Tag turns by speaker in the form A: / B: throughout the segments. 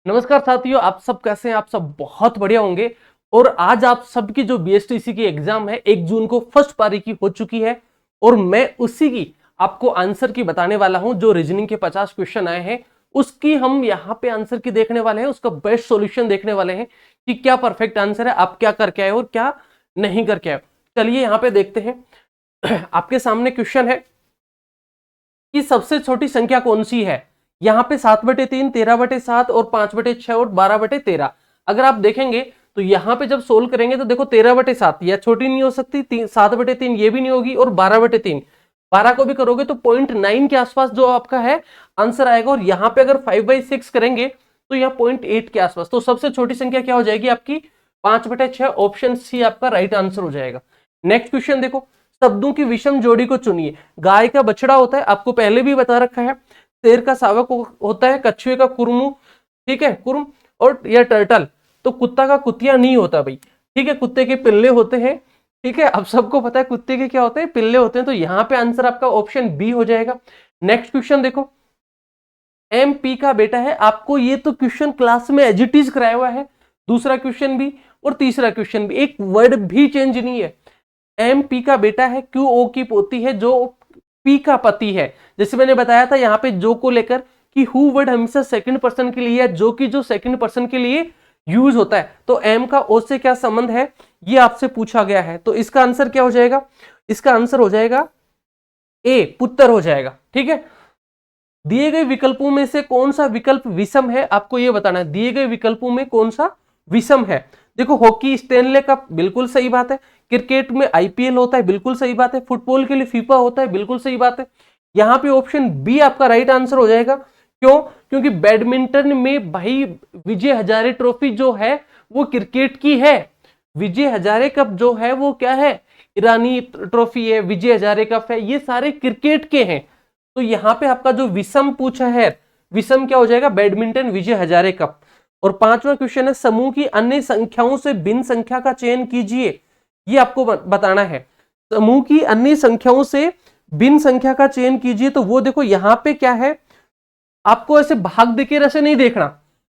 A: नमस्कार साथियों, आप सब कैसे हैं। आप सब बहुत बढ़िया होंगे। और आज आप सबकी जो बीएसटीसी की एग्जाम है 1 जून को फर्स्ट पारी की हो चुकी है और मैं उसी की आपको आंसर की बताने वाला हूं। जो रीजनिंग के 50 क्वेश्चन आए हैं उसकी हम यहां पे आंसर की देखने वाले हैं, उसका बेस्ट सॉल्यूशन देखने वाले हैं कि क्या परफेक्ट आंसर है, आप क्या करके आए और क्या नहीं करके आए। चलिए यहां पे देखते हैं। आपके सामने क्वेश्चन है कि सबसे छोटी संख्या कौन सी है। यहां पे 7/3, 13/7 और 5/6 और 12/13। अगर आप देखेंगे तो यहां पे जब सोल्व करेंगे तो देखो 13/7 यह छोटी नहीं हो सकती, 7/3 ये भी नहीं होगी और 12/3 12 को भी करोगे तो 0.9 के आसपास जो आपका है आंसर आएगा। और यहां पे अगर 5/6 करेंगे तो यह 0.8 के आसपास। तो सबसे छोटी संख्या क्या हो जाएगी आपकी 5/6। ऑप्शन सी आपका राइट आंसर हो जाएगा। नेक्स्ट क्वेश्चन देखो, शब्दों की विषम जोड़ी को चुनिए। गाय का बछड़ा होता है, आपको पहले भी बता रखा है। शेर का शावक होता है, कछुए का कुरमु, ठीक है कुर्म, और यह टर्टल। तो कुत्ता का कुतिया नहीं होता भाई, ठीक है। कुत्ते के पिल्ले होते हैं, ठीक है। अब सबको पता है कुत्ते के क्या होते हैं, पिल्ले होते हैं। तो यहां पे आंसर आपका ऑप्शन बी हो जाएगा। नेक्स्ट क्वेश्चन देखो, MP का बेटा है। आपको ये तो क्वेश्चन क्लास में एज इट इज कराया हुआ है, दूसरा क्वेश्चन भी और तीसरा क्वेश्चन भी, एक वर्ड भी चेंज नहीं है। MP का बेटा है, QO की पोती है, जो P का पति है। जैसे मैंने बताया था यहाँ पे जो को लेकर कि हु वर्ड हमेशा सेकंड पर्सन के लिए है, जो कि जो सेकंड पर्सन के लिए यूज होता है। तो M का O से क्या संबंध है ये आपसे पूछा गया है। तो इसका आंसर क्या हो जाएगा, इसका आंसर हो जाएगा A, पुत्र हो जाएगा, ठीक है। दिए गए विकल्पों में से कौन सा विकल्प विषम है, आपको यह बताना है। दिए गए विकल्पों में कौन सा विषम है। देखो हॉकी स्टेनले कप, बिल्कुल सही बात है। क्रिकेट में IPL होता है, बिल्कुल सही बात है। फुटबॉल के लिए फीफा होता है, बिल्कुल सही बात है। यहां पे ऑप्शन बी आपका राइट आंसर हो जाएगा। क्यों? क्योंकि बैडमिंटन में भाई विजय हजारे ट्रॉफी जो है वो क्रिकेट की है। विजय हजारे कप जो है वो क्या है, ईरानी ट्रॉफी है। विजय हजारे कप है, ये सारे क्रिकेट के हैं। तो यहां पे आपका जो विषम पूछा है, विषम क्या हो जाएगा, बैडमिंटन विजय हजारे कप। और 5वां क्वेश्चन है, समूह की अन्य संख्याओं से भिन्न संख्या का चयन कीजिए। ये आपको बताना है, समूह की अन्य संख्याओं से भिन्न संख्या का चयन कीजिए। तो वो देखो यहां पे क्या है, आपको ऐसे भाग देकर ऐसे नहीं देखना।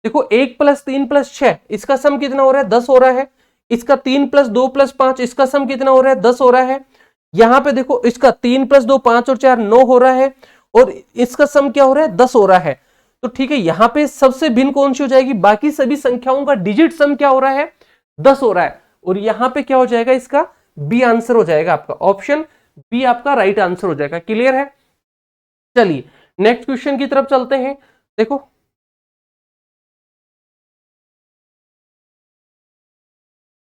A: देखो 1 + 3 + 6 इसका सम कितना हो रहा है, 10 हो रहा है। इसका 3 + 2 + 5 इसका सम कितना हो रहा है, 10 हो रहा है। यहां पे देखो इसका 3 + 2 5 और 4 9 हो रहा है और इसका सम क्या हो रहा है, 10 हो रहा है। तो ठीक है, यहां पे सबसे भिन्न कौन सी हो जाएगी, बाकी सभी संख्याओं का डिजिट सम क्या हो रहा है, 10 हो रहा है। और यहां पे क्या हो जाएगा, इसका बी आंसर हो जाएगा। आपका ऑप्शन बी आपका राइट आंसर हो जाएगा। क्लियर है। चलिए नेक्स्ट क्वेश्चन की तरफ चलते हैं। देखो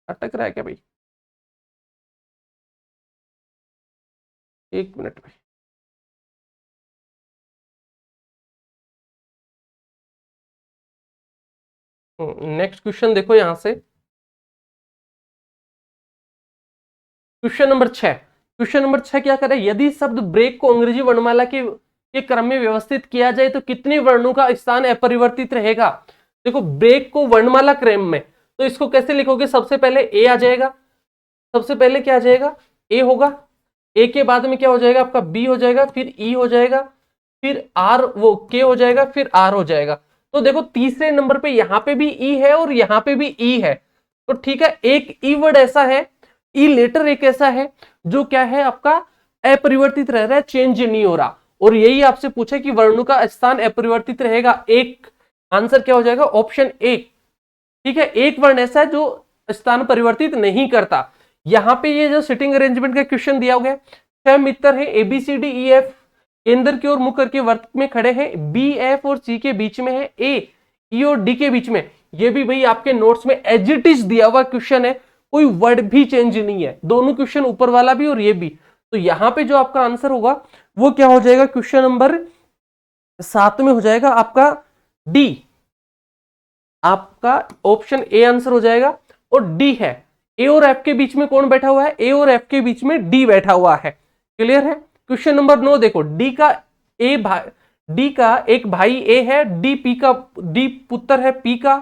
A: अटक रहा है क्या भाई, एक मिनट में। नेक्स्ट क्वेश्चन देखो यहां से, क्वेश्चन नंबर 6। क्वेश्चन नंबर 6 क्या करे, यदि शब्द ब्रेक को अंग्रेजी वर्णमाला के क्रम में व्यवस्थित किया जाए तो कितने वर्णों का स्थान अपरिवर्तित रहेगा। देखो ब्रेक को वर्णमाला क्रम में, तो इसको कैसे लिखोगे, सबसे पहले ए आ जाएगा। सबसे पहले क्या आ जाएगा, ए होगा। ए के बाद में क्या हो जाएगा आपका, बी हो जाएगा, फिर ई हो जाएगा, फिर आर, वो के हो जाएगा, फिर आर हो जाएगा। तो देखो तीसरे नंबर पे यहां पे भी ई है और यहां पे भी ई है। तो ठीक है, एक ई वर्ड ऐसा है, ई लेटर एक ऐसा है जो क्या है आपका अपरिवर्तित रह रहा है, चेंज नहीं हो रहा। और यही आपसे पूछे कि वर्णों का स्थान अपरिवर्तित रहेगा। एक आंसर क्या हो जाएगा, ऑप्शन ए। ठीक है, एक वर्ण ऐसा है जो स्थान परिवर्तित नहीं करता। यहां पे ये जो सिटिंग अरेंजमेंट का क्वेश्चन दिया हुआ है, 6 मित्र है, ABCDEF केंद्र की ओर मुख करके वर्त में खड़े हैं, BF और C के बीच में है, E और D के बीच में। ये भी भाई आपके नोट्स में एज इट इज दिया हुआ क्वेश्चन है, कोई वर्ड भी चेंज नहीं है। दोनों क्वेश्चन, ऊपर वाला भी और ये भी। तो यहां पे जो आपका आंसर होगा वो क्या हो जाएगा, क्वेश्चन नंबर 7 में हो जाएगा आपका डी। आपका ऑप्शन ए आंसर हो जाएगा। और डी है, ए और एफ के बीच में कौन बैठा हुआ है, ए और एफ के बीच में डी बैठा हुआ है। क्लियर है। क्वेश्चन नंबर 9 देखो, डी का ए भाई, डी का एक भाई ए है, डी पुत्र है पी का,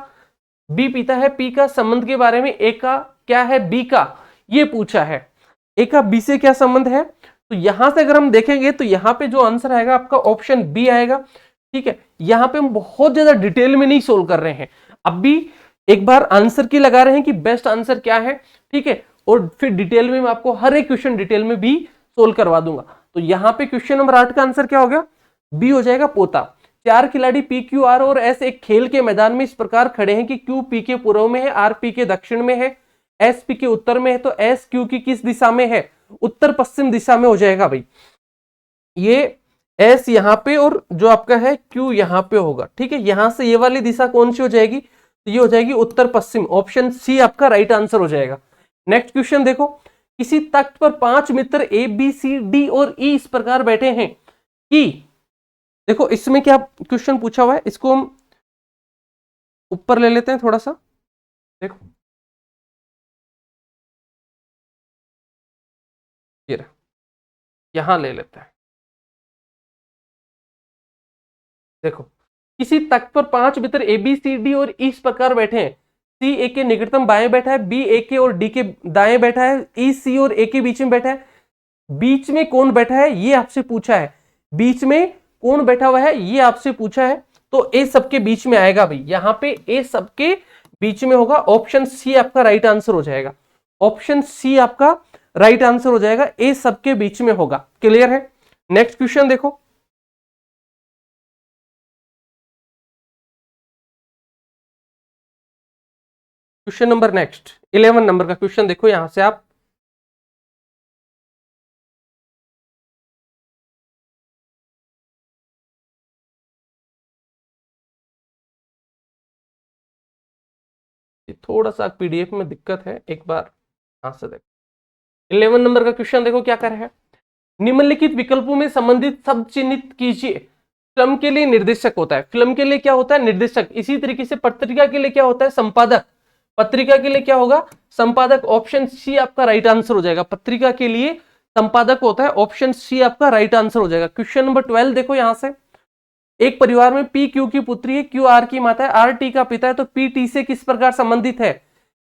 A: बी पिता है पी का। संबंध के बारे में ए का क्या है, बी का, ये पूछा है। ए का बी से क्या संबंध है। तो यहां से अगर हम देखेंगे तो यहां पे जो आंसर आएगा आपका ऑप्शन बी आएगा। ठीक है, यहां पे हम बहुत ज्यादा डिटेल में नहीं सोल्व कर रहे हैं, अब भी एक बार आंसर की लगा रहे हैं कि बेस्ट आंसर क्या है, ठीक है, और फिर डिटेल में मैं आपको हर एक क्वेश्चन डिटेल में भी सोल्व करवा दूंगा। तो यहां पे क्वेश्चन नंबर 8 का आंसर क्या हो गया, बी हो जाएगा पोता। 4 खिलाड़ी पी क्यू आर और एस एक खेल के मैदान में इस प्रकार खड़े हैं कि क्यू पी के पूर्व में है, आर पी के दक्षिण में है, एस पी के उत्तर में है, तो एस क्यू की किस दिशा में है, उत्तर पश्चिम दिशा में हो जाएगा भाई। ये एस यहां पे और जो आपका है क्यू यहां पे होगा, ठीक है, यहां से ये वाली दिशा कौन सी हो जाएगी, तो ये हो जाएगी उत्तर पश्चिम, ऑप्शन सी आपका राइट आंसर हो जाएगा। नेक्स्ट क्वेश्चन देखो, किसी तख्त पर 5 मित्र ए बी सी डी और ई इस प्रकार बैठे हैं कि, देखो इसमें क्या क्वेश्चन पूछा हुआ है, इसको हम ऊपर ले लेते हैं थोड़ा सा, देखो ये रहा, यहां ले लेते हैं, देखो किसी तख्त पर 5 मित्र ए बी सी डी और ई इस प्रकार बैठे हैं, सी ए के निकटतम बाएं बैठा है, बी ए के और डी के दाएं बैठा है, ई सी और ए के बीच में बैठा है, बीच में कौन बैठा है ये आपसे पूछा है, बीच में कौन बैठा हुआ है ये आपसे पूछा है, तो ए सबके बीच में आएगा भाई, यहां पे ए सबके बीच में होगा, ऑप्शन सी आपका राइट आंसर हो जाएगा, ऑप्शन सी आपका राइट आंसर हो जाएगा, ए सबके बीच में होगा। क्लियर है? नेक्स्ट क्वेश्चन देखो, क्वेश्चन नंबर नेक्स्ट 11 नंबर का क्वेश्चन देखो, यहां से आप थोड़ा सा पीडीएफ में दिक्कत है, एक बार यहां से देखो। 11 नंबर का क्वेश्चन देखो क्या कर रहा है, निम्नलिखित विकल्पों में संबंधित शब्द चिन्हित कीजिए। फिल्म के लिए निर्देशक होता है, फिल्म के लिए क्या होता है, निर्देशक। इसी तरीके से पत्रिका के लिए क्या होता है, संपादक। पत्रिका के लिए क्या होगा, संपादक। ऑप्शन सी आपका राइट आंसर हो जाएगा, पत्रिका के लिए संपादक होता है, ऑप्शन सी आपका राइट आंसर हो जाएगा। क्वेश्चन नंबर 12 देखो, यहां से एक परिवार में पी क्यू की पुत्री है, क्यू आर की माता है, आर टी का पिता है, तो पी टी से किस प्रकार संबंधित है,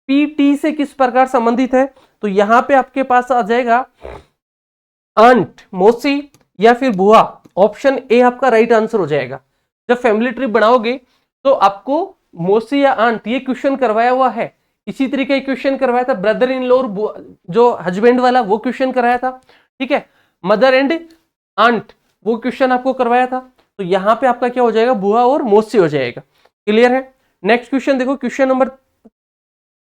A: पी टी से किस प्रकार संबंधित है, तो यहां पे आपके पास आ जाएगा आंट, मौसी या फिर बुआ। ऑप्शन ए आपका राइट आंसर हो जाएगा। जब फैमिली ट्री बनाओगे तो आपको मौसी या आंट ये क्वेश्चन करवाया हुआ है, इसी तरीके क्वेश्चन करवाया था ब्रदर इन लॉ, जो हस्बैंड वाला वो क्वेश्चन कराया था, ठीक है, मदर एंड आंट वो क्वेश्चन आपको करवाया था, तो यहां पे आपका क्या हो जाएगा, बुआ और मौसी हो जाएगा। क्लियर है? नेक्स्ट क्वेश्चन देखो, क्वेश्चन नंबर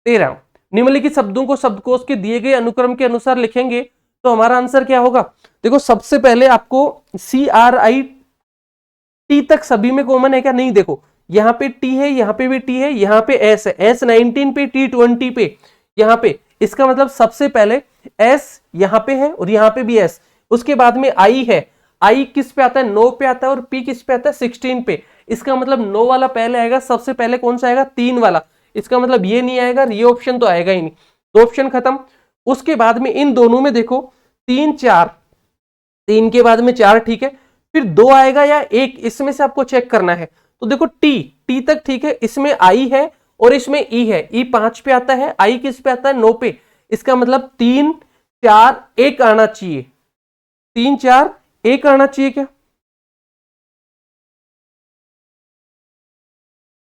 A: 13, निम्नलिखित शब्दों को शब्दकोश के दिए गए अनुक्रम के अनुसार लिखेंगे, तो हमारा आंसर क्या होगा, देखो सबसे पहले आपको सी आर आई टी तक सभी में कॉमन है क्या, नहीं, देखो यहां पे टी है, यहां पे भी टी है, यहां पे एस है, एस 19 पे, टी 20 पे, यहां पे, इसका मतलब सबसे पहले एस यहां पे है और यहां पे भी एस, उसके बाद में आई है, आई किस पे आता है, 9 पे आता है, और पी किस पे आता है, 16 पे। इसका मतलब 9 वाला पहले आएगा, सबसे पहले कौन सा आएगा, 3 वाला, इसका मतलब ये नहीं आएगा, ये ऑप्शन तो आएगा ही नहीं, तो ऑप्शन खत्म। उसके बाद में इन दोनों में देखो 3 4, 3 के बाद में 4, ठीक है, फिर 2 आएगा या 1, इसमें से आपको चेक करना है। तो देखो टी, टी तक ठीक है, इसमें आई है और इसमें ई है, ई 5 पे आता है, आई किस पे आता है, 9 पे, इसका मतलब 3 4 1 आना चाहिए, 3 4 1 आना चाहिए क्या,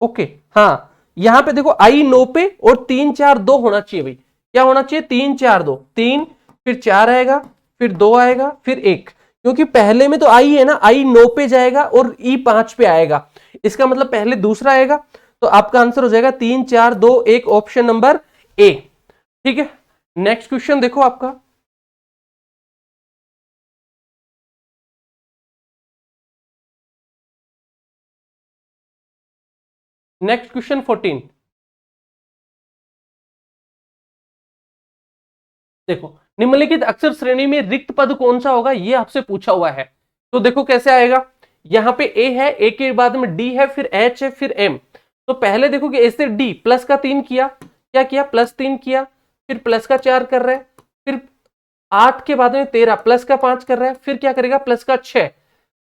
A: ओके, हाँ, यहां पे देखो आई 9 पे और 3 4 2 होना चाहिए भाई, क्या होना चाहिए, 3 4 2, 3 फिर 4 आएगा, फिर 2 आएगा, फिर 1, क्योंकि पहले में तो आई है ना, आई 9 पे जाएगा और ई 5 पे आएगा, इसका मतलब पहले दूसरा आएगा, तो आपका आंसर हो जाएगा 3 4 2 1, ऑप्शन नंबर ए। ठीक है, नेक्स्ट क्वेश्चन देखो आपका, नेक्स्ट क्वेश्चन 14, देखो निम्नलिखित अक्षर श्रेणी में रिक्त पद कौन सा होगा, ये आपसे पूछा हुआ है, तो देखो कैसे आएगा, यहां पे ए है, ए के बाद में डी है, फिर एच है, फिर एम, तो पहले देखो कि ए से डी प्लस का 3 किया, क्या किया, प्लस 3 किया, फिर प्लस का 4 कर रहे हैं, फिर 8 के बाद में 13 प्लस का 5 कर रहा है, फिर क्या करेगा, प्लस का 6,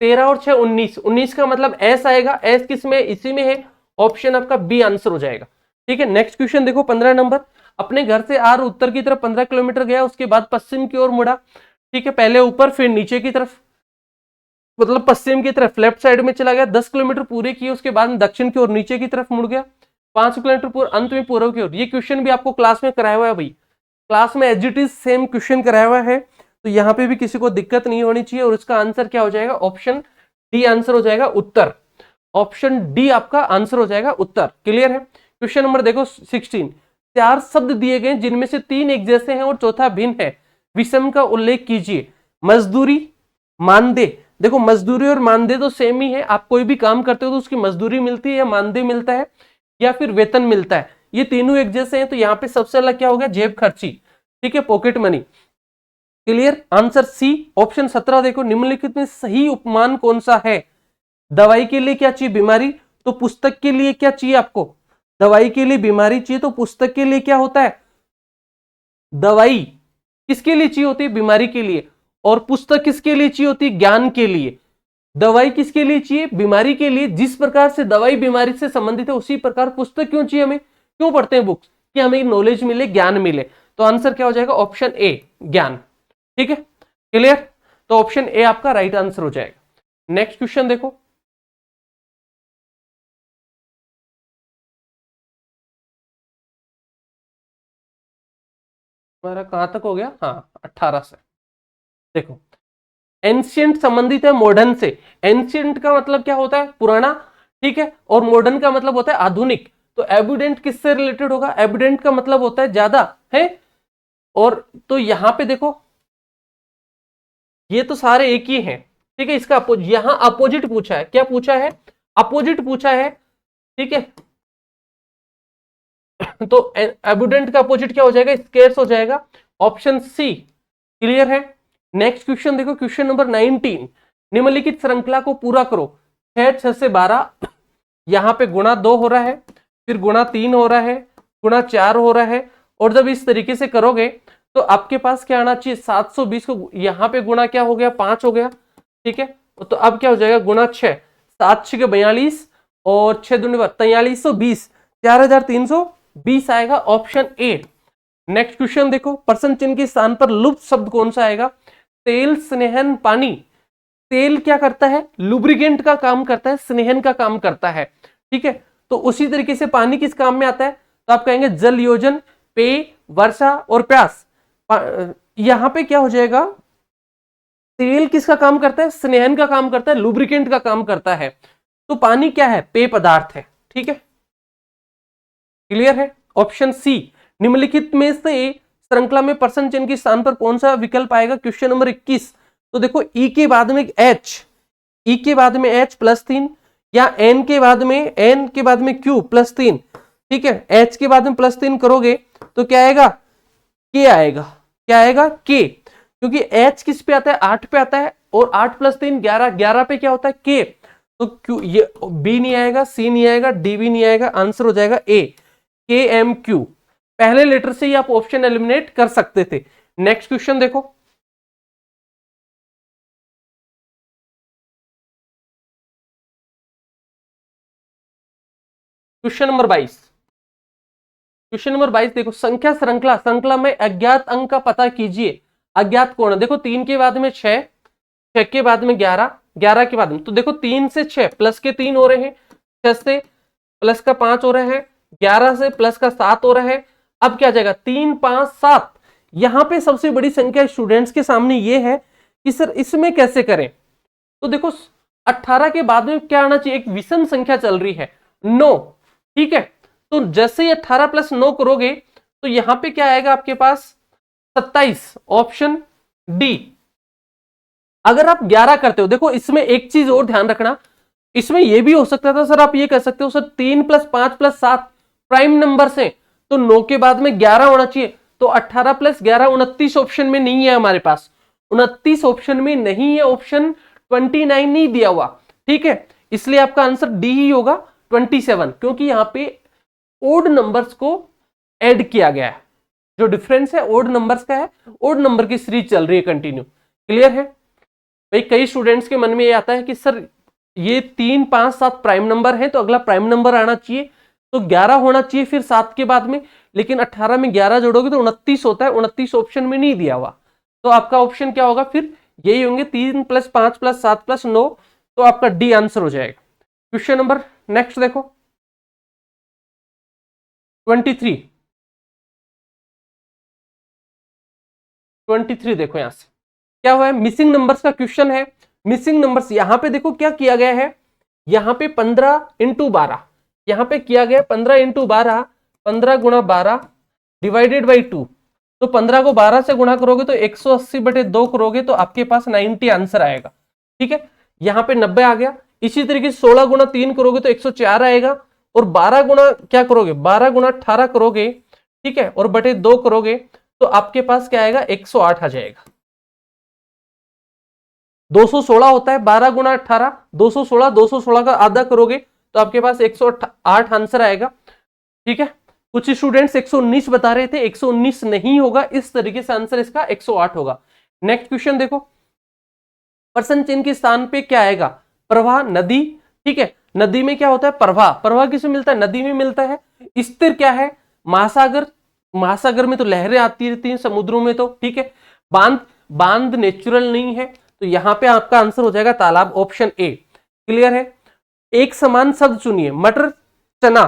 A: 13 और 6 19, 19 का मतलब एस आएगा, एस किस में, इसी में है, ऑप्शन आपका बी आंसर हो जाएगा। ठीक है, नेक्स्ट क्वेश्चन देखो 15 नंबर, अपने घर से आर उत्तर की तरफ 15 किलोमीटर गया, उसके बाद पश्चिम की ओर मुड़ा, ठीक है, पहले ऊपर फिर नीचे की तरफ, मतलब पश्चिम की तरफ लेफ्ट साइड में चला गया, 10 किलोमीटर पूरे किए, उसके बाद में दक्षिण की ओर नीचे की तरफ मुड़ गया, 5 किलोमीटर पूर्व, अंत में पूर्व की ओर। ये क्वेश्चन भी आपको क्लास में कराया हुआ है भाई, क्लास में as it is same question कराया हुआ है, तो यहाँ पे भी किसी को दिक्कत नहीं होनी चाहिए। और इसका आंसर क्या हो जाएगा, ऑप्शन डी आंसर हो जाएगा उत्तर। ऑप्शन डी आपका आंसर हो जाएगा उत्तर। क्लियर है। क्वेश्चन नंबर देखो 16, 4 शब्द दिए गए जिनमें से 3 एक जैसे हैं और चौथा भिन्न है, विषम का उल्लेख कीजिए। मजदूरी, मानदेय। देखो मजदूरी और मानदेय तो सेम ही है, आप कोई भी काम करते हो तो उसकी मजदूरी मिलती है या मानदेय मिलता है या फिर वेतन मिलता है, ये तीनों एक जैसे हैं, तो यहाँ पे सबसे अलग क्या हो गया, जेब खर्ची, ठीक है, pocket money. Clear, answer C option 17 देखो, निम्नलिखित में सही उपमान कौन सा है। दवाई के लिए क्या चाहिए, बीमारी, तो पुस्तक के लिए क्या चाहिए आपको, दवाई के लिए बीमारी चाहिए, तो पुस्तक के लिए क्या होता है, दवाई किसके लिए चाहिए होती है, बीमारी के लिए, और पुस्तक किसके लिए चाहिए होती है, ज्ञान के लिए। दवाई किसके लिए चाहिए, बीमारी के लिए। जिस प्रकार से दवाई बीमारी से संबंधित है उसी प्रकार पुस्तक क्यों चाहिए हमें, क्यों पढ़ते हैं बुक्स, कि हमें नॉलेज मिले, ज्ञान मिले। तो आंसर क्या हो जाएगा, ऑप्शन ए ज्ञान। ठीक है, क्लियर, तो ऑप्शन ए आपका राइट आंसर हो जाएगा। नेक्स्ट क्वेश्चन देखो, हमारा कहां तक हो गया, हाँ 18 से। देखो एंशियंट संबंधित है मॉडर्न से। एंशियंट का मतलब क्या होता है, पुराना, ठीक है, और मॉडर्न का मतलब होता है आधुनिक। तो एविडेंट किससे रिलेटेड होगा, एविडेंट का मतलब होता है ज्यादा है, और तो यहां पे देखो ये तो सारे एक ही हैं, ठीक है। इसका यहां अपोजिट पूछा है, क्या पूछा है, अपोजिट पूछा है, ठीक है। तो एविडेंट का अपोजिट क्या हो जाएगा, स्केर्स हो जाएगा, ऑप्शन सी। क्लियर है। नेक्स्ट क्वेश्चन देखो, क्वेश्चन नंबर 19, निम्नलिखित श्रृंखला को पूरा करो। 6 6 से 12, यहां पे गुणा 2 हो रहा है, फिर गुणा 3 हो रहा है, गुणा 4 हो रहा है, और जब इस तरीके से करोगे तो आपके पास क्या आना चाहिए, 720 को यहां पे गुणा क्या हो गया, 5 हो गया, ठीक है। तो अब क्या हो जाएगा, गुणा 6, 7 6 42 और 6 दूनी 4320, 4320 आएगा, ऑप्शन ए। नेक्स्ट क्वेश्चन देखो, प्रश्न चिन्ह के स्थान पर लुप्त शब्द कौन सा आएगा। तेल, स्नेहन, पानी। तेल क्या करता है, लुब्रिकेंट का काम करता है, स्नेहन का काम करता है, ठीक है। तो उसी तरीके से पानी किस काम में आता है, तो आप कहेंगे जल योजन, पेय, वर्षा और प्यास। यहां पे क्या हो जाएगा, तेल किसका काम करता है, स्नेहन का काम करता है, लुब्रिकेंट का काम करता है। तो पानी क्या है, पेय पदार्थ है, ठीक है। क्लियर है, ऑप्शन सी। निम्नलिखित में से श्रृंखला में प्रश्न चिन्ह के स्थान पर कौन सा विकल्प आएगा, क्वेश्चन नंबर 21। तो देखो ई के बाद में एच, ई के बाद में एच +3, या एन के बाद में क्यू +3, ठीक है। एच के बाद में +3 करोगे तो क्या आएगा, के आएगा, क्या आएगा, के, क्योंकि एच किस पे आता है, 8 पे आता है, और 8 + 3 11, 11 पे क्या होता है, के। तो क्यू, ये बी नहीं आएगा, सी नहीं आएगा, डी भी नहीं आएगा, आंसर हो जाएगा ए, के एम क्यू। पहले लेटर से ही आप ऑप्शन एलिमिनेट कर सकते थे। नेक्स्ट क्वेश्चन देखो, क्वेश्चन नंबर 22। क्वेश्चन नंबर 22 देखो, संख्या श्रृंखला, श्रृंखला में अज्ञात अंक का पता कीजिए। अज्ञात कौन है, देखो 3 के बाद में 6, 6 के बाद में 11, 11 के बाद में, तो देखो 3 से 6 प्लस के 3 हो रहे हैं, 6 से प्लस का 5 हो रहे हैं, 11 से प्लस का 7 हो रहा है। अब क्या जाएगा, 3 5 7। यहां पे सबसे बड़ी संख्या स्टूडेंट्स के सामने ये है कि सर इसमें कैसे करें। तो देखो 18 के बाद में क्या आना चाहिए, एक विषम संख्या चल रही है 9, ठीक है। तो जैसे ही 18 + 9 करोगे तो यहां पे क्या आएगा आपके पास, 27, ऑप्शन डी। अगर आप 11 करते हो, देखो इसमें एक चीज और ध्यान रखना, इसमें यह भी हो सकता था सर, आप ये कह सकते हो सर 3 + 5 + 7 प्राइम नंबर से, तो 9 के बाद में 11 होना चाहिए। तो 18 + 11 29 ऑप्शन में नहीं है हमारे पास, 29 ऑप्शन में नहीं है, ऑप्शन 29 नहीं दिया हुआ, ठीक है। इसलिए आपका आंसर डी ही होगा, 27, क्योंकि यहां पे ओड नंबर्स को ऐड किया गया है। जो डिफरेंस है ओड नंबर्स का है, ओड नंबर की सीरीज चल रही है कंटिन्यू। क्लियर है भाई। कई स्टूडेंट्स के मन में ये आता है कि सर ये 3 5 7 प्राइम नंबर है, तो अगला प्राइम नंबर आना चाहिए, तो 11 होना चाहिए फिर 7 के बाद में, लेकिन 18 में 11 जोड़ोगे तो 29 होता है, 29 ऑप्शन में नहीं दिया हुआ। तो आपका ऑप्शन क्या होगा फिर, यही होंगे 3 + 5 + 7 + 9, तो आपका डी आंसर हो जाएगा। क्वेश्चन नंबर नेक्स्ट देखो 23। 23 देखो यहां से क्या हुआ है, मिसिंग नंबर्स का क्वेश्चन है। मिसिंग नंबर्स यहां पे देखो क्या किया गया है, यहां पे 15 × 12, यहां पे किया गया 15 × 12, 15 × 12 डिवाइडेड बाई 2। तो 15 को 12 से गुणा करोगे तो 180/2 करोगे तो आपके पास 90 आंसर आएगा। ठीक है, यहां पे 90 आ गया। इसी तरीके से 16 × 3 करोगे तो 104 आएगा, और 12 गुना क्या करोगे, 12 × 18 करोगे, ठीक है, और बटे 2 करोगे तो आपके पास क्या आएगा, 108 आ जाएगा। 216 होता है, 12 × 18 216, 216 का आधा करोगे तो आपके पास 108 आंसर आएगा। ठीक है, कुछ स्टूडेंट्स 119 बता रहे थे, 119 नहीं होगा, इस तरीके से आंसर इसका 108 होगा। नेक्स्ट क्वेश्चन देखो, पर्सन चिन्ह के स्थान पे क्या आएगा, प्रवाह, नदी। ठीक है, नदी में क्या होता है, प्रवाह, प्रवाह किसमें मिलता है, नदी में मिलता है। स्थिर क्या है, महासागर, महासागर में तो लहरें आती रहती हैं, समुद्रों में तो। ठीक है, बांध, बांध नेचुरल नहीं है, तो यहां पे आपका आंसर हो जाएगा तालाब, ऑप्शन ए। क्लियर है। एक समान शब्द चुनिए, मटर, चना।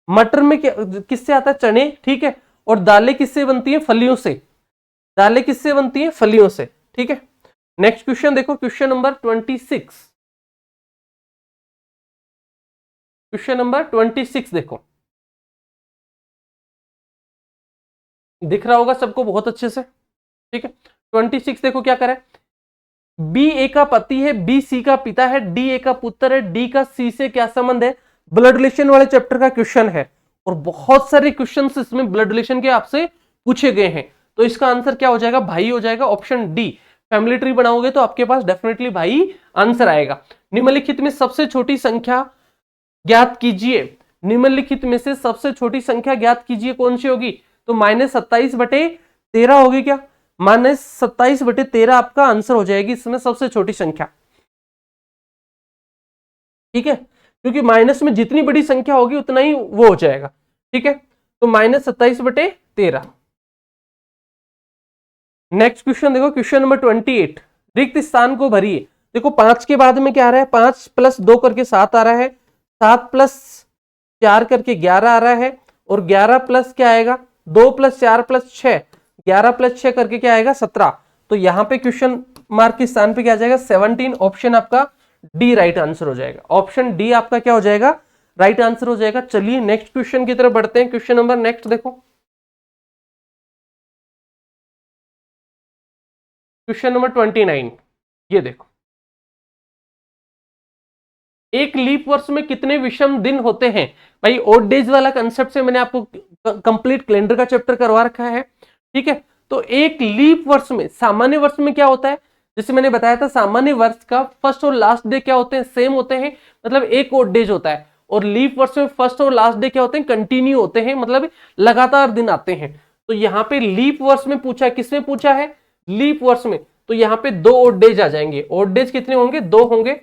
A: मटर में क्या किससे आता है, चने। ठीक है, और दालें किससे बनती है, फलियों से। दालें किससे बनती है, फलियों से। ठीक है, नेक्स्ट क्वेश्चन देखो, क्वेश्चन नंबर 26। क्वेश्चन नंबर 26 देखो, दिख रहा होगा सबको बहुत अच्छे से। ठीक है, 26 देखो क्या करे, बी ए का पति है, बी सी का पिता है, डी ए का पुत्र है, डी का सी से क्या संबंध है। ब्लड रिलेशन वाले चैप्टर का क्वेश्चन है, और बहुत सारे क्वेश्चन इसमें ब्लड रिलेशन के आपसे पूछे गए हैं, तो इसका आंसर क्या हो जाएगा, भाई हो जाएगा, ऑप्शन डी। फैमिली ट्री बनाओगे तो आपके पास डेफिनेटली भाई आंसर आएगा। निम्नलिखित में सबसे छोटी संख्या ज्ञात कीजिए, निम्नलिखित में से सबसे छोटी संख्या ज्ञात कीजिए, कौन सी होगी, तो -27/13 होगी क्या, -27/13 आपका आंसर हो जाएगी इसमें सबसे छोटी संख्या। ठीक है, क्योंकि माइनस में जितनी बड़ी संख्या होगी उतना ही वो हो जाएगा। ठीक है, तो -27/13। नेक्स्ट क्वेश्चन देखो, क्वेश्चन नंबर 28, रिक्त स्थान को भरिए। देखो 5 के बाद में क्या आ रहा है, 5 + 2 करके 7 आ रहा है, 7 + 4 करके 11 आ रहा है, और 11 प्लस क्या आएगा, 2 + 4 + 6, 11 + 6 करके क्या आएगा, 17। तो यहां पे क्वेश्चन मार्क के स्थान पे क्या आ जाएगा, 17। ऑप्शन आपका डी राइट आंसर हो जाएगा, ऑप्शन डी आपका क्या हो जाएगा, राइट आंसर हो जाएगा। चलिए नेक्स्ट क्वेश्चन की तरफ बढ़ते हैं। क्वेश्चन नंबर नेक्स्ट देखो, क्वेश्चन नंबर 29, ये देखो, एक लीप वर्ष में कितने विषम दिन होते हैं। भाई ओड डेज वाला कंसेप्ट से मैंने आपको कंप्लीट कैलेंडर का चैप्टर करवा रखा है। ठीक है, तो एक लीप वर्ष में, सामान्य वर्ष में क्या होता है, जैसे मैंने बताया था, सामान्य वर्ष का फर्स्ट और लास्ट डे क्या होते हैं, सेम होते हैं, मतलब एक ओड डेज होता है। और लीप वर्ष में फर्स्ट और लास्ट डे क्या होते हैं, कंटिन्यू होते हैं, मतलब लगातार दिन आते हैं। तो यहाँ पे लीप वर्ष में पूछा है, किसमें पूछा है, लीप वर्ष में, तो यहाँ पे 2 ओड डेज आ जाएंगे। ओड डेज कितने होंगे, 2 होंगे।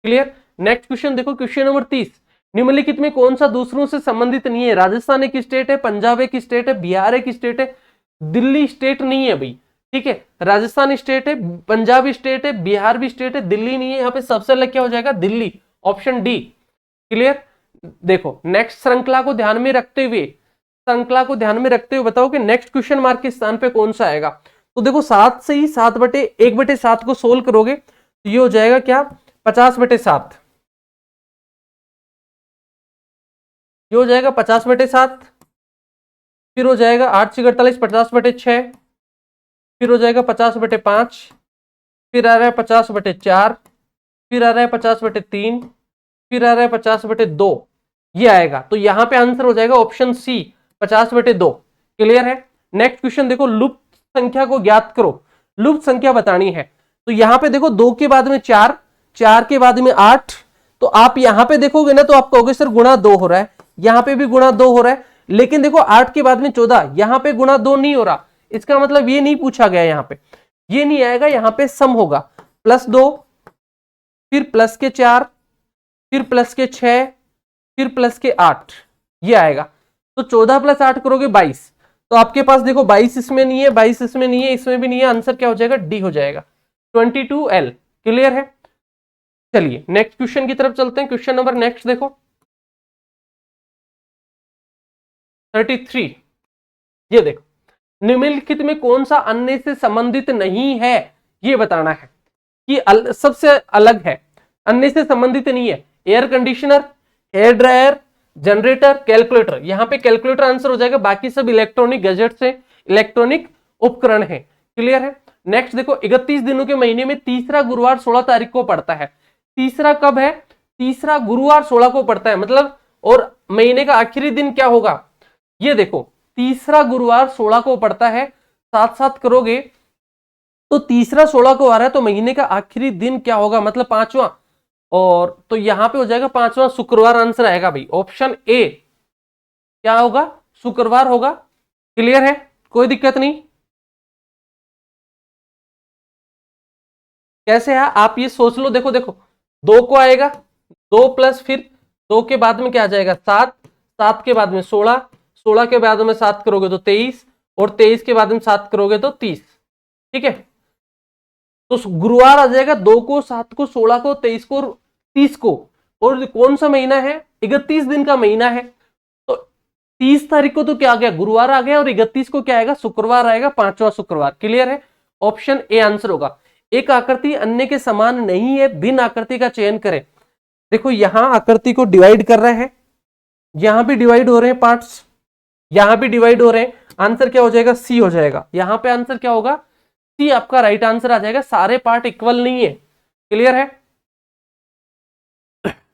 A: क्लियर। नेक्स्ट क्वेश्चन देखो, क्वेश्चन नंबर 30, निम्नलिखित में कौन सा दूसरों से संबंधित नहीं है। राजस्थान एक स्टेट है, पंजाब एक स्टेट है, बिहार एक स्टेट है, दिल्ली स्टेट नहीं है भाई। ठीक है, राजस्थान स्टेट है, पंजाब स्टेट है, बिहार भी स्टेट है, दिल्ली नहीं है। यहाँ पे सबसे अलग क्या हो जाएगा, दिल्ली, ऑप्शन डी। क्लियर। देखो नेक्स्ट श्रृंखला को ध्यान में रखते हुए, श्रृंखला को ध्यान में रखते हुए बताओ कि नेक्स्ट क्वेश्चन मार्क के स्थान पे कौन सा आएगा। तो देखो 7 से ही 7/1/7 को सोल्व करोगे तो ये हो जाएगा क्या, 50/7। ये हो जाएगा 50/7। फिर हो जाएगा 8×4 = 50/6। फिर हो जाएगा 50/5। फिर आ रहा है 50/4। फिर आ रहा है 50/3। फिर आ रहा है 50/2। ये आएगा, तो यहां पे आंसर हो जाएगा ऑप्शन सी, 50/2। क्लियर है। नेक्स्ट क्वेश्चन देखो, लुप्त संख्या को ज्ञात करो। लुप्त संख्या बतानी है, तो यहां पे देखो 2 के बाद में 4, 4 के बाद में 8, तो आप यहां पे देखोगे ना तो आप कहोगे सर गुणा 2 हो रहा है, यहां पे भी गुणा 2 हो रहा है, लेकिन देखो 8 के बाद में 14, यहां पे गुणा 2 नहीं हो रहा। इसका मतलब ये नहीं पूछा गया, यहां पे ये नहीं आएगा, यहां पे सम होगा, +2, फिर +4, फिर +6, फिर +8, ये आएगा। तो 14 + 8 करोगे 22, तो आपके पास देखो 22 इसमें नहीं है, 22 इसमें नहीं है, इसमें भी नहीं है, आंसर क्या हो जाएगा, डी हो जाएगा 22L। क्लियर है। चलिए नेक्स्ट क्वेश्चन की तरफ चलते हैं। क्वेश्चन नंबर नेक्स्ट देखो 33। ये देखो, निम्नलिखित में कौन सा अन्य से संबंधित नहीं है, ये बताना है कि सबसे अलग है, अन्य से संबंधित नहीं है। Air conditioner, hair dryer, generator, calculator. यहां पे कैलकुलेटर आंसर हो जाएगा, बाकी सब इलेक्ट्रॉनिक गैजेट्स है, इलेक्ट्रॉनिक उपकरण है। क्लियर है। नेक्स्ट देखो, 31 दिनों के महीने में तीसरा गुरुवार 16 तारीख को पड़ता है। तीसरा कब है, तीसरा गुरुवार 16 को पड़ता है, मतलब और महीने का आखिरी दिन क्या होगा, ये देखो तीसरा गुरुवार 16 को पड़ता है, साथ साथ करोगे तो तीसरा 16 को आ रहा है, तो महीने का आखिरी दिन क्या होगा, मतलब पांचवा, और तो यहां पे हो जाएगा पांचवा शुक्रवार आंसर आएगा भाई, ऑप्शन ए क्या होगा, शुक्रवार होगा। क्लियर है, कोई दिक्कत नहीं। कैसे है आप ये सोच लो, देखो देखो 2 को आएगा, 2 प्लस फिर 2 के बाद में क्या आ जाएगा 7, 7 के बाद में 16, 16 के बाद में 7 करोगे तो 23, और 23 के बाद में 7 करोगे तो 30। ठीक है, तो गुरुवार आ जाएगा 2 को, 7 को, 16 को, 23 को, 30 को, और कौन सा महीना है, 31 दिन का महीना है। तो 30 तारीख को तो क्या आ गया, गुरुवार आ गया, और 31 को क्या आएगा, शुक्रवार आएगा, पांचवा शुक्रवार। क्लियर है, ऑप्शन ए आंसर होगा। एक आकृति अन्य के समान नहीं है, भिन्न आकृति का चयन करें। देखो यहां आकृति को डिवाइड कर रहे हैं, यहां भी डिवाइड हो रहे हैं पार्ट्स, यहां भी डिवाइड हो रहे हैं, आंसर क्या हो जाएगा, सी हो जाएगा। यहां पे आंसर क्या होगा, सी आपका राइट आंसर आ जाएगा, सारे पार्ट इक्वल नहीं है। क्लियर है।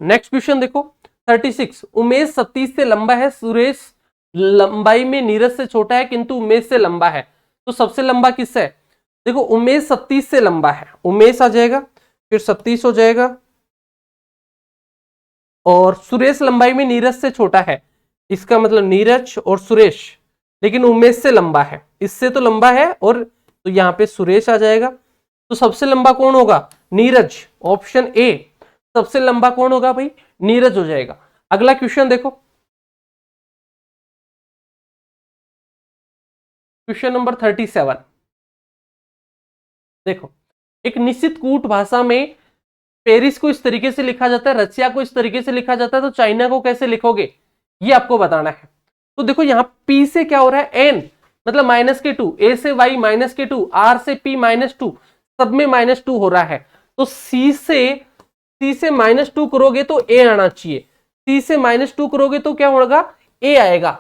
A: नेक्स्ट क्वेश्चन देखो 36। उमेश 37 से लंबा है, सुरेश लंबाई में नीरज से छोटा है किंतु उमेश से लंबा है, तो सबसे लंबा किससे है, देखो उमेश 37 से लंबा है, उमेश आ जाएगा, फिर 37 हो जाएगा, और सुरेश लंबाई में नीरज से छोटा है, इसका मतलब नीरज और सुरेश, लेकिन उमेश से लंबा है, इससे तो लंबा है, और तो यहां पे सुरेश आ जाएगा। तो सबसे लंबा कौन होगा, नीरज, ऑप्शन ए सबसे लंबा कौन होगा भाई, नीरज हो जाएगा। अगला क्वेश्चन देखो, क्वेश्चन नंबर 37। देखो, एक निश्चित कूट भाषा में पेरिस को इस तरीके से लिखा जाता है, रशिया को इस तरीके से लिखा जाता है, तो चाइना को कैसे लिखोगे, ये आपको बताना है। तो देखो यहां पी से क्या हो रहा है, एन मतलब -2, ए से वाई -2, आर से पी -2, सब में -2 हो रहा है। तो सी से -2 करोगे तो ए आना चाहिए, सी से -2 करोगे तो क्या होगा, ए आएगा।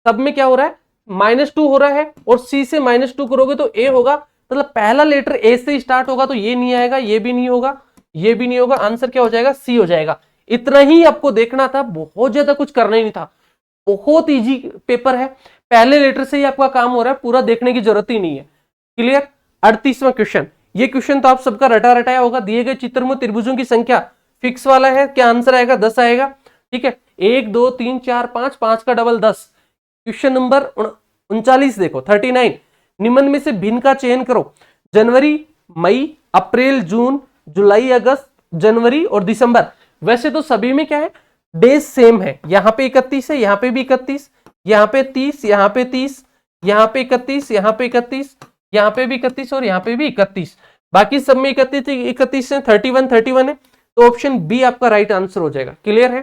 A: सब में क्या हो रहा है, -2 हो रहा है, और सी से -2 करोगे तो ए होगा, मतलब पहला लेटर ए से स्टार्ट होगा, तो ये नहीं आएगा, ये भी नहीं होगा, ये भी नहीं होगा, आंसर क्या हो जाएगा, सी हो जाएगा। इतना ही आपको देखना था, बहुत ज्यादा कुछ करना ही नहीं था, बहुत इजी पेपर है, पहले लेटर से ही आपका काम हो रहा है, पूरा देखने की जरूरत ही नहीं है। क्लियर। 38वां क्वेश्चन, ये क्वेश्चन तो आप सबका रटा रटाया होगा, दिए गए चित्र में त्रिभुजों की संख्या फिक्स वाला है, क्या आंसर आएगा, 10 आएगा। ठीक है, 1 2 3 4 5, 5 का डबल 10। क्वेश्चन नंबर 39 देखो 39। निम्न में से भिन्न का चयन करो, जनवरी, मई, अप्रैल, जून, जुलाई, अगस्त, जनवरी और दिसंबर। वैसे तो सभी में क्या है, डेज सेम है, यहां पे 31 है, यहां पे भी 31, यहां पे 30, यहां पे 30, यहां पे 31, यहां पे 31, यहां पे भी 31 और यहां पे भी 31, बाकी सब में 31 31 है, 31 है, तो ऑप्शन बी आपका राइट आंसर हो जाएगा। क्लियर है।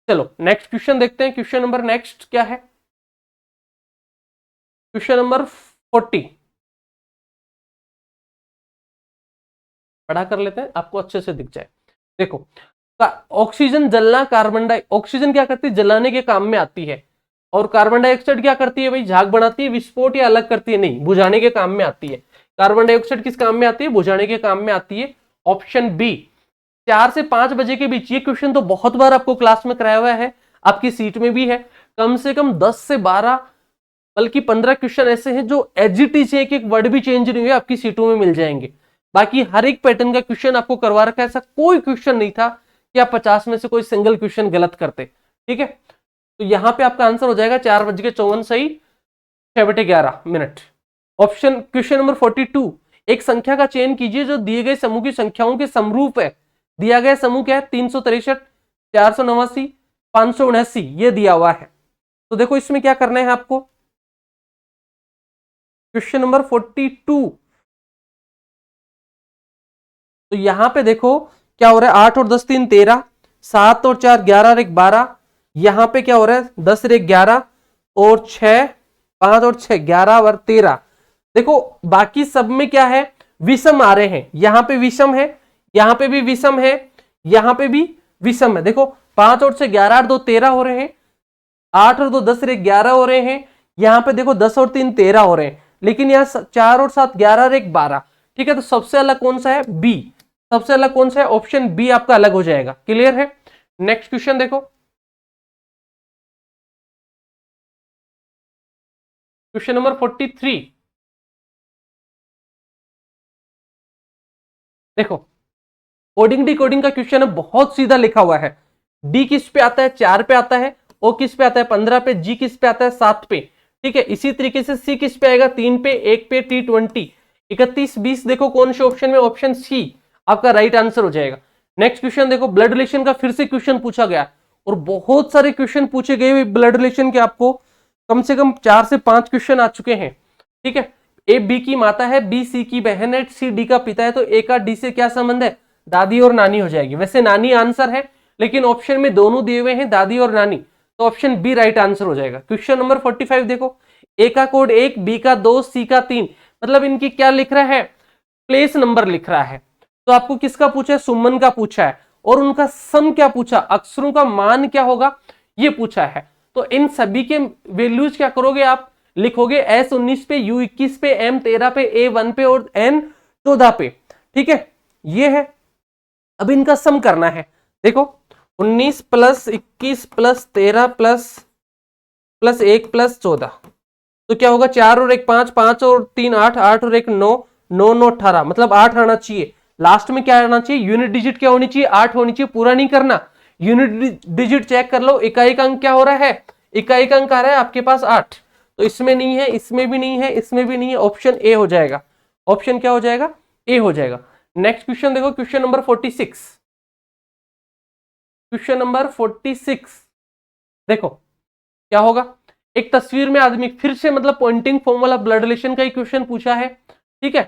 A: चलो नेक्स्ट क्वेश्चन देखते हैं। क्वेश्चन नंबर नेक्स्ट क्या है, क्वेश्चन नंबर 40 पढ़ा कर लेते हैं, आपको अच्छे से दिख जाए। देखो, ऑक्सीजन जलना, ऑक्सीजन क्या करती है, जलाने के काम में आती है, और कार्बन डाइऑक्साइड क्या करती है भाई, झाग बनाती है, विस्फोट या अलग करती है, नहीं, बुझाने के काम में आती है। कार्बन डाइऑक्साइड किस काम में आती है, बुझाने के काम में आती है, ऑप्शन बी। 4 से 5 बजे के बीच, ये क्वेश्चन तो बहुत बार आपको क्लास में कराया हुआ है, आपकी सीट में भी है, कम से कम 10 से 12 बल्कि 15 क्वेश्चन ऐसे हैं जो एचजीटी से एक वर्ड भी चेंज नहीं हुए, आपकी सीटों में मिल जाएंगे। बाकी हर एक पैटर्न का क्वेश्चन आपको करवा रखा है, ऐसा कोई क्वेश्चन नहीं था कि आप 50 में से कोई सिंगल क्वेश्चन गलत करते। ठीक है, तो यहां पे आपका आंसर हो जाएगा 4:54 सही, 6/11। Option question number 42। एक संख्या का चयन कीजिए जो दिए गए समूह की संख्याओं के समरूप है। दिया गया समूह क्या है, 363, 489, 579, ये दिया हुआ है। तो देखो इसमें क्या करना है आपको, क्वेश्चन नंबर 42। तो यहां पे देखो क्या हो रहा है, 8 और 10 3 13, 7 और 4 11 और 1 12। यहां पे क्या हो रहा है, 10 और 1 11 और 6 5 और 6 11 और 13। देखो बाकी सब में क्या है, विषम आ रहे हैं, यहां पे विषम है, यहां पे भी विषम है, यहां पे भी विषम है। देखो 5 और 6 11 और 2 13 हो रहे हैं, 8 और 2 10 और 1 11 हो रहे हैं, यहां पे देखो 10 और 3 13 हो रहे हैं, लेकिन यहाँ 4 और 7 11 और 1 12। ठीक है, तो सबसे अलग कौन सा है, बी। सबसे अलग कौन सा है, ऑप्शन बी आपका अलग हो जाएगा। क्लियर है। नेक्स्ट क्वेश्चन देखो, क्वेश्चन नंबर 43। देखो कोडिंग डिकोडिंग का क्वेश्चन है, बहुत सीधा लिखा हुआ है। डी किस पे आता है, 4 पे आता है। ओ किस पे आता है, 15 पे। जी किस पे आता है, 7 पे। ठीक है, इसी तरीके से सी किस पे आएगा, 3 पे, 1 पे, टी 20, 31 20। देखो कौन से ऑप्शन में, ऑप्शन सी आपका राइट आंसर हो जाएगा। नेक्स्ट क्वेश्चन देखो, ब्लड रिलेशन का फिर से क्वेश्चन पूछा गया, और बहुत सारे क्वेश्चन पूछे गए ब्लड रिलेशन के, आपको कम से कम 4 से 5 क्वेश्चन आ चुके हैं। ठीक है, ए बी की माता है, बी सी की बहन है, सी डी का पिता है, तो ए का डी से क्या संबंध है, दादी और नानी हो जाएगी। वैसे नानी आंसर है, लेकिन ऑप्शन में दोनों दिए हुए हैं, दादी और नानी, तो ऑप्शन बी राइट आंसर हो जाएगा। क्वेश्चन नंबर 45 देखो, ए का कोड 1, बी का 2, सी का 3, मतलब इनकी क्या लिख रहा है, प्लेस नंबर लिख रहा है। तो आपको किसका पूछा है, सुमन का पूछा है, और उनका सम क्या पूछा, अक्षरों का मान क्या होगा, ये पूछा है। तो इन सभी के वैल्यूज क्या करोगे आप, लिखोगे एस 19 पे, यू 21 पे, एम 13 पे, ए 1 पे और एन 14 पे। ठीक है, ये है। अब इनका सम करना है। देखो 19 plus 21 plus 13 plus plus 1 plus 14, तो क्या होगा, 4 और 1 5, 5 और 3 8, 8 और 1 9, 9 9 18, मतलब 8 आना चाहिए। लास्ट में क्या आना चाहिए, यूनिट डिजिट क्या होनी चाहिए, 8 होनी चाहिए। पूरा नहीं करना, यूनिट डिजिट चेक कर लो। इकाई का अंक क्या हो रहा है, इकाई का अंक आ रहा है आपके पास 8, तो इसमें नहीं है, इसमें भी नहीं है, इसमें भी नहीं है, ऑप्शन ए हो जाएगा। ऑप्शन क्या हो जाएगा, ए हो जाएगा। नेक्स्ट क्वेश्चन देखो, क्वेश्चन नंबर 46। क्वेश्चन नंबर 46 देखो क्या होगा, एक तस्वीर में आदमी, फिर से मतलब पॉइंटिंग फॉर्म वाला ब्लड रिलेशन का ही क्वेश्चन पूछा है। ठीक है,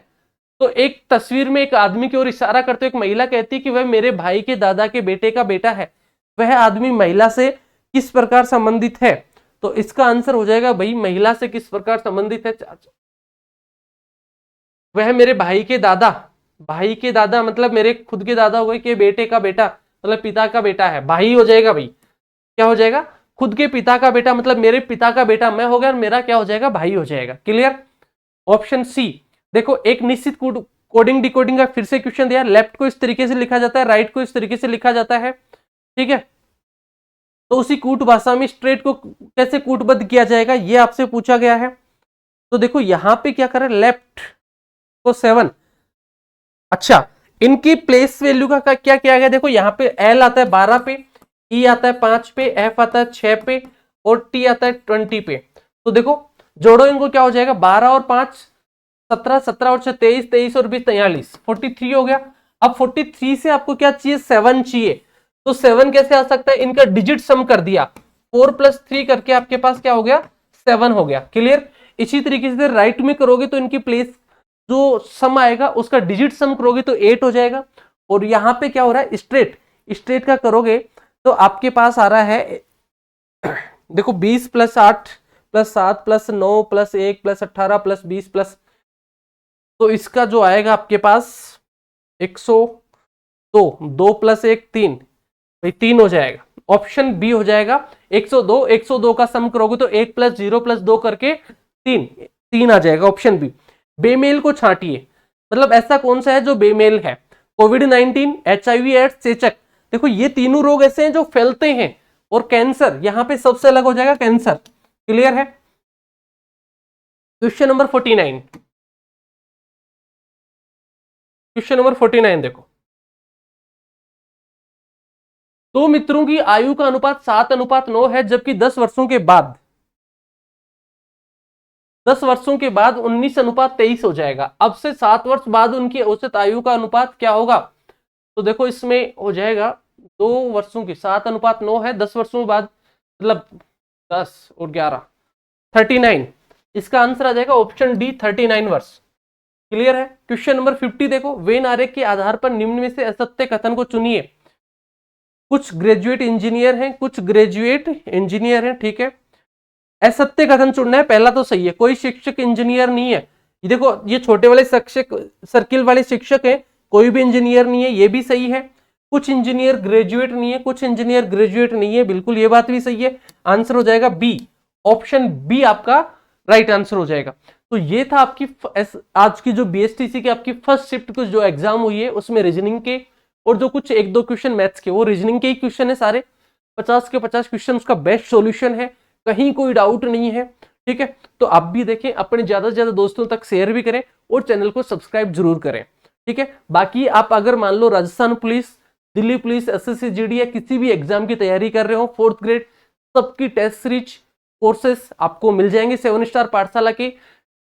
A: तो एक तस्वीर में एक आदमी की ओर इशारा करते हुए एक महिला कहती है कि वह मेरे भाई के दादा के बेटे का बेटा है। वह आदमी महिला से किस प्रकार संबंधित है, तो इसका आंसर हो जाएगा भाई, महिला से किस प्रकार संबंधित है, वह मेरे भाई के दादा, भाई के दादा मतलब मेरे खुद के दादा हुए के बेटे का बेटा, मतलब पिता का बेटा है, भाई हो जाएगा भाई। क्या हो जाएगा, खुद के पिता का बेटा, मतलब मेरे पिता का बेटा मैं हो गया, और मेरा क्या हो जाएगा, भाई हो जाएगा। क्लियर। ऑप्शन सी देखो, एक निश्चित कोडिंग डिकोडिंग का फिर से क्वेश्चन दिया, लेफ्ट को इस तरीके से लिखा जाता है, राइट को इस तरीके से लिखा जाता है। ठीक है, तो उसी कूट भाषा में स्ट्रेट को कैसे कूटबद्ध किया जाएगा, ये आपसे पूछा गया है। तो देखो यहां पे क्या करें, लेफ्ट को 7। अच्छा, इनकी प्लेस वैल्यू का क्या किया गया, देखो यहाँ पे एल आता है 12 पे, ई आता है 5 पे, एफ आता है 6 पे, और टी आता है 20 पे। तो देखो जोड़ो इनको, क्या हो जाएगा, 12 और 5 17, 17 और 6 23, 23 और 20 43, 43 हो गया। अब 43 से आपको क्या चाहिए, 7 चाहिए। तो 7 कैसे आ सकता है, इनका डिजिट सम कर दिया, 4 + 3 करके आपके पास क्या हो गया, 7 हो गया। क्लियर। इसी तरीके से राइट में करोगे तो इनकी प्लेस जो सम आएगा उसका डिजिट सम करोगे तो 8 हो जाएगा। और यहां पे क्या हो रहा है, स्ट्रेट, स्ट्रेट का करोगे तो आपके पास आ रहा है, देखो 20 + 8 + 7 + 9 + 1 + 18 + 20 प्लस, तो इसका जो आएगा आपके पास 102, 2 + 1 3, भाई 3 हो जाएगा। ऑप्शन बी हो जाएगा 102। 102 का सम करोगे तो 1 + 0 + 2 करके 3, 3 आ जाएगा, ऑप्शन बी। बेमेल को छांटिए, मतलब ऐसा कौन सा है जो बेमेल है, कोविड-19, HIV एड्स, चेचक। देखो ये तीनों रोग ऐसे हैं जो फैलते हैं, और कैंसर यहां पे सबसे अलग हो जाएगा, कैंसर। क्लियर है। Question number 49। क्वेश्चन नंबर 49 देखो, दो मित्रों की आयु का अनुपात 7:9 है, जबकि 10 वर्षों के बाद, 10 वर्षों के बाद 19:23 हो जाएगा। अब से 7 वर्ष बाद उनकी औसत आयु का अनुपात क्या होगा, तो देखो इसमें हो जाएगा 2 वर्षों की 7:9 है, 10 वर्षों बाद मतलब 10 और 11 39। इसका आंसर आ जाएगा ऑप्शन डी 39 वर्ष। क्लियर है। क्वेश्चन नंबर 50 देखो, वेन आरेख के आधार पर निम्न में से असत्य कथन को चुनिए। कुछ ग्रेजुएट इंजीनियर हैं, कुछ ग्रेजुएट इंजीनियर हैं, ठीक है। असत्य कथन चुनना है। पहला तो सही है, कोई शिक्षक इंजीनियर नहीं है। ये देखो, ये छोटे वाले शिक्षक, सर्किल वाले शिक्षक हैं, कोई भी इंजीनियर नहीं है, ये भी सही है। कुछ इंजीनियर ग्रेजुएट नहीं है, कुछ इंजीनियर ग्रेजुएट नहीं है, बिल्कुल ये बात भी सही है। आंसर हो जाएगा बी, ऑप्शन बी आपका राइट आंसर हो जाएगा। तो ये था आपकी आज की जो बीएसटीसी की आपकी फर्स्ट शिफ्ट कुछ जो एग्जाम हुई है उसमें रीजनिंग के और जो कुछ एक दो क्वेश्चन मैथ्स के, वो रीजनिंग के ही क्वेश्चन है सारे, 50 के 50 क्वेश्चन उसका बेस्ट सॉल्यूशन है, कहीं कोई डाउट नहीं है, ठीक है। तो आप भी देखें, अपने ज्यादा से ज्यादा दोस्तों तक शेयर भी करें और चैनल को सब्सक्राइब जरूर करें, ठीक है। बाकी आप अगर मान लो Rajasthan police, Delhi police, SSC GD या किसी भी एग्जाम की तैयारी कर रहे हो 4th ग्रेड, सबकी टेस्ट सीरीज कोर्सेस आपको मिल जाएंगे 7 स्टार पाठशाला के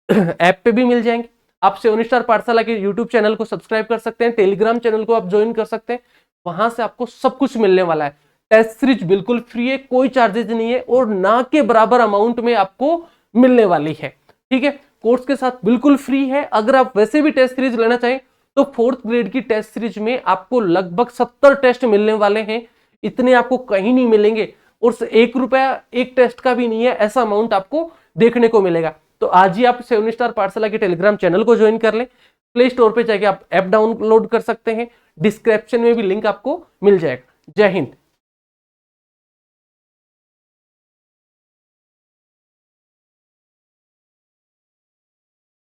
A: ऐप पे भी मिल जाएंगे। आप 7 स्टार पाठशाला के यूट्यूब चैनल को सब्सक्राइब कर सकते हैं, टेलीग्राम चैनल को आप ज्वाइन कर सकते हैं, वहां से आपको सब कुछ मिलने वाला है। टेस्ट सीरीज बिल्कुल फ्री है, कोई चार्जेस नहीं है और ना के बराबर अमाउंट में आपको मिलने वाली है, ठीक है। कोर्स के साथ बिल्कुल फ्री है। अगर आप वैसे भी टेस्ट सीरीज लेना चाहें तो 4th ग्रेड की टेस्ट सीरीज में आपको लगभग 70 टेस्ट मिलने वाले हैं, इतने आपको कहीं नहीं मिलेंगे और 1 रुपया एक टेस्ट का भी नहीं है, ऐसा अमाउंट आपको देखने को मिलेगा। तो आज ही आप 7 स्टार पाठशाला के टेलीग्राम चैनल को ज्वाइन कर लें, प्ले स्टोर पे जाके आप ऐप डाउनलोड कर सकते हैं, डिस्क्रिप्शन में भी लिंक आपको मिल जाएगा। जय हिंद।